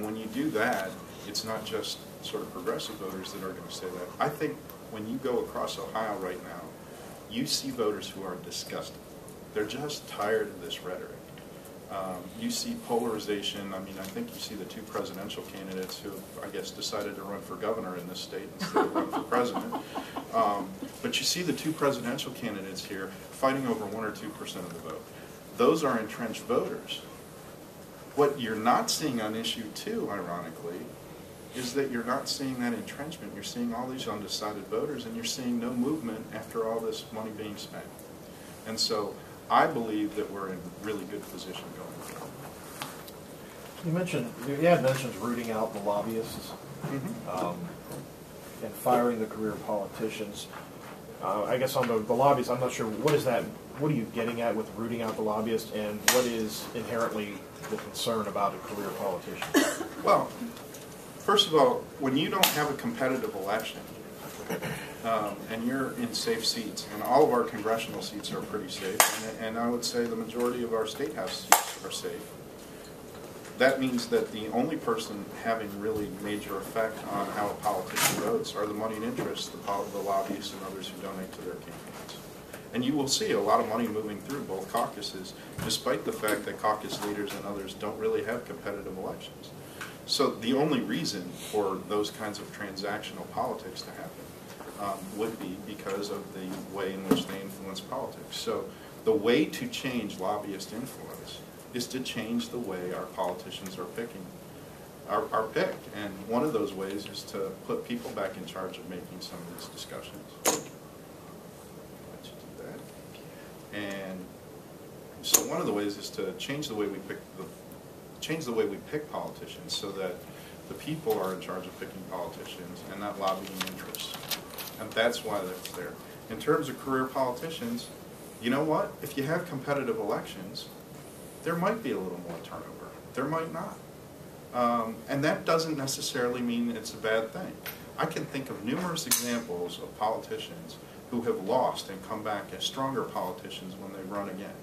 And when you do that, it's not just sort of progressive voters that are going to say that. I think when you go across Ohio right now, you see voters who are disgusted. They're just tired of this rhetoric. You see polarization. I mean, I think you see the two presidential candidates who, I guess, decided to run for governor in this state instead of run for president. But you see the two presidential candidates here fighting over 1 or 2% of the vote. Those are entrenched voters. What you're not seeing on issue 2, ironically, is that you're not seeing that entrenchment. You're seeing all these undecided voters, and you're seeing no movement after all this money being spent. And so I believe that we're in a really good position going forward. You had mentioned rooting out the lobbyists and firing the career politicians. I guess on the lobbyists, I'm not sure, what is that? What are you getting at with rooting out the lobbyists, and what is inherently the concern about a career politician? Well, first of all, when you don't have a competitive election, and you're in safe seats, and all of our congressional seats are pretty safe, and I would say the majority of our state house seats are safe, that means that the only person having really major effect on how a politician votes are the moneyed interests, the lobbyists and others who donate to their campaigns. And you will see a lot of money moving through both caucuses, despite the fact that caucus leaders and others don't really have competitive elections. So the only reason for those kinds of transactional politics to happen would be because of the way in which they influence politics. So the way to change lobbyist influence is to change the way our politicians are picked. And one of those ways is to put people back in charge of making some of these discussions. Let you do that. And so one of the ways is to change the way we pick politicians so that the people are in charge of picking politicians and not lobbying interests. And that's why that's there. In terms of career politicians, you know what? If you have competitive elections, there might be a little more turnover. There might not. And that doesn't necessarily mean it's a bad thing. I can think of numerous examples of politicians who have lost and come back as stronger politicians when they run again.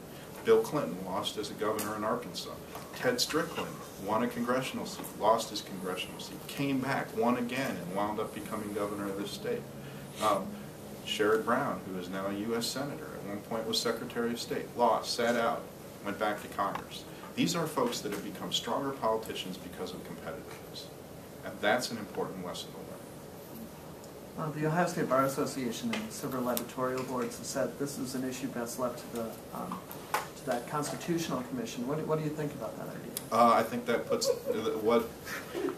Bill Clinton lost as a governor in Arkansas. Ted Strickland won a congressional seat, lost his congressional seat, came back, won again, and wound up becoming governor of this state. Sherrod Brown, who is now a U.S. Senator, at one point was Secretary of State, lost, sat out, went back to Congress. These are folks that have become stronger politicians because of competitiveness. And that's an important lesson to learn. The Ohio State Bar Association and several editorial boards have said this is an issue best left to that Constitutional Commission. What do you think about that idea? I think that puts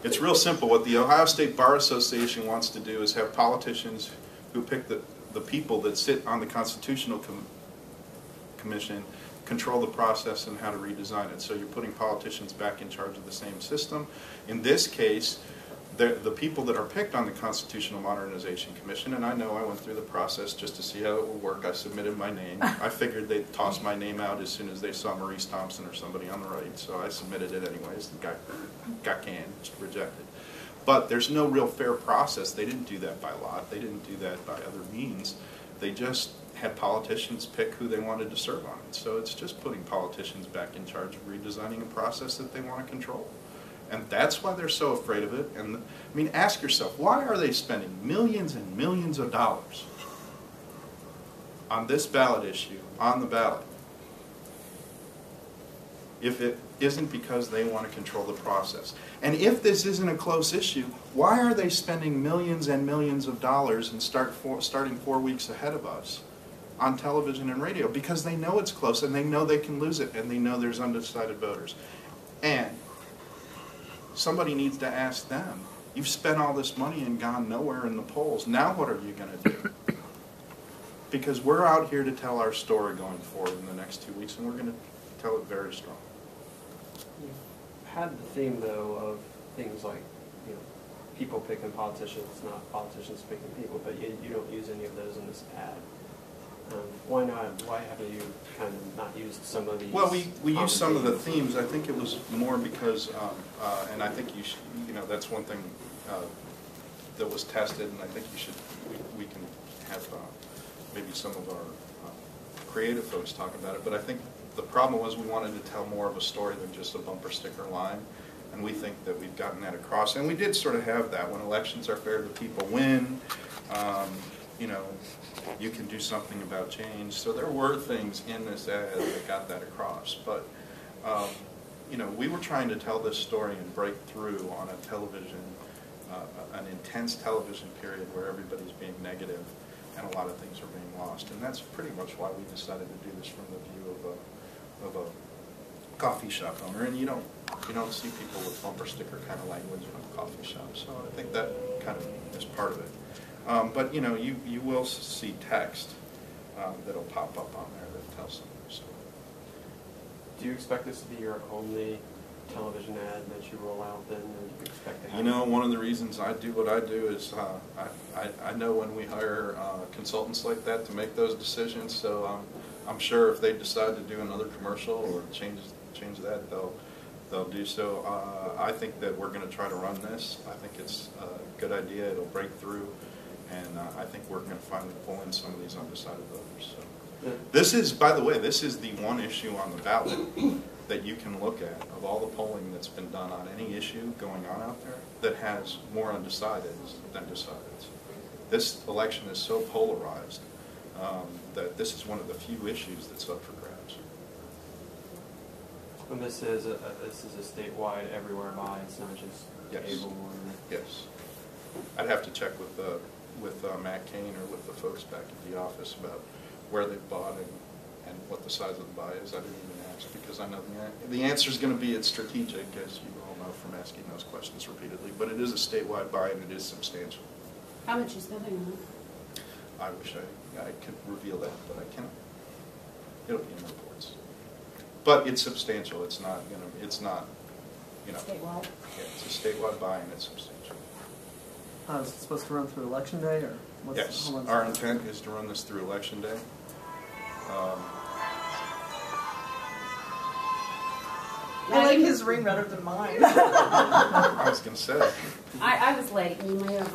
it's real simple. What the Ohio State Bar Association wants to do is have politicians who pick the people that sit on the Constitutional Commission control the process and how to redesign it. So you're putting politicians back in charge of the same system. In this case, the people that are picked on the Constitutional Modernization Commission, and I know I went through the process just to see how it would work. I submitted my name. I figured they'd toss my name out as soon as they saw Maurice Thompson or somebody on the right, so I submitted it anyways. The got canned, just rejected. But there's no real fair process. They didn't do that by lot. They didn't do that by other means. They just had politicians pick who they wanted to serve on it. So it's just putting politicians back in charge of redesigning a process that they want to control. And that's why they're so afraid of it. And I mean, ask yourself, why are they spending millions and millions of dollars on this ballot issue, on the ballot, if it isn't because they want to control the process? And if this isn't a close issue, why are they spending millions and millions of dollars and starting 4 weeks ahead of us on television and radio? Because they know it's close and they know they can lose it and they know there's undecided voters. And somebody needs to ask them, you've spent all this money and gone nowhere in the polls. Now what are you going to do? Because we're out here to tell our story going forward in the next 2 weeks, and we're going to tell it very strong. You've had the theme, though, of things like, people picking politicians, not politicians picking people, but you don't use any of those in this ad. Why not? Why haven't you kind of not used some of these? Well, we used some of the themes. I think it was more because, and I think you should, that's one thing that was tested, and I think you should, we can have maybe some of our creative folks talk about it. But I think the problem was we wanted to tell more of a story than just a bumper sticker line. And we think that we've gotten that across. And we did sort of have that. When elections are fair, the people win. You know, you can do something about change. So there were things in this ad that got that across. But, you know, we were trying to tell this story and break through on a television, an intense television period where everybody's being negative and a lot of things are being lost. And that's pretty much why we decided to do this from the view of a coffee shop owner. And you don't see people with bumper sticker kind of language in a coffee shop. So I think that kind of is part of it. But you know, you will see text that'll pop up on there that tells them their story. Do you expect this to be your only television ad that you roll out then, or do you expect to have? You know, one of the reasons I do what I do is I know when we hire consultants like that to make those decisions. So I'm sure if they decide to do another commercial or change that, they'll do so. I think that we're going to try to run this. I think it's a good idea. It'll break through. And I think we're going to finally pull in some of these undecided voters. So. Yeah. This is, by the way, this is the one issue on the ballot that you can look at of all the polling that's been done on any issue going on out there that has more undecideds than decideds. This election is so polarized that this is one of the few issues that's up for grabs. And this is a statewide, everywhere buy. It's not just cable or. Yes. I'd have to check with Matt Kane or with the folks back at the office about where they've bought and what the size of the buy is. I didn't even ask because I know the answer is going to be it's strategic, as you all know from asking those questions repeatedly. But it is a statewide buy and it is substantial. How much are you spending on it? I wish I could reveal that, but I cannot. It'll be in reports. But it's substantial. It's not going to. It's not. You know. Statewide. Yeah, it's a statewide buy and it's substantial. Is it supposed to run through Election Day, or what's yes, our intent is to run this through Election Day. I like his ring better than mine. I was going to say. I was late, and you may have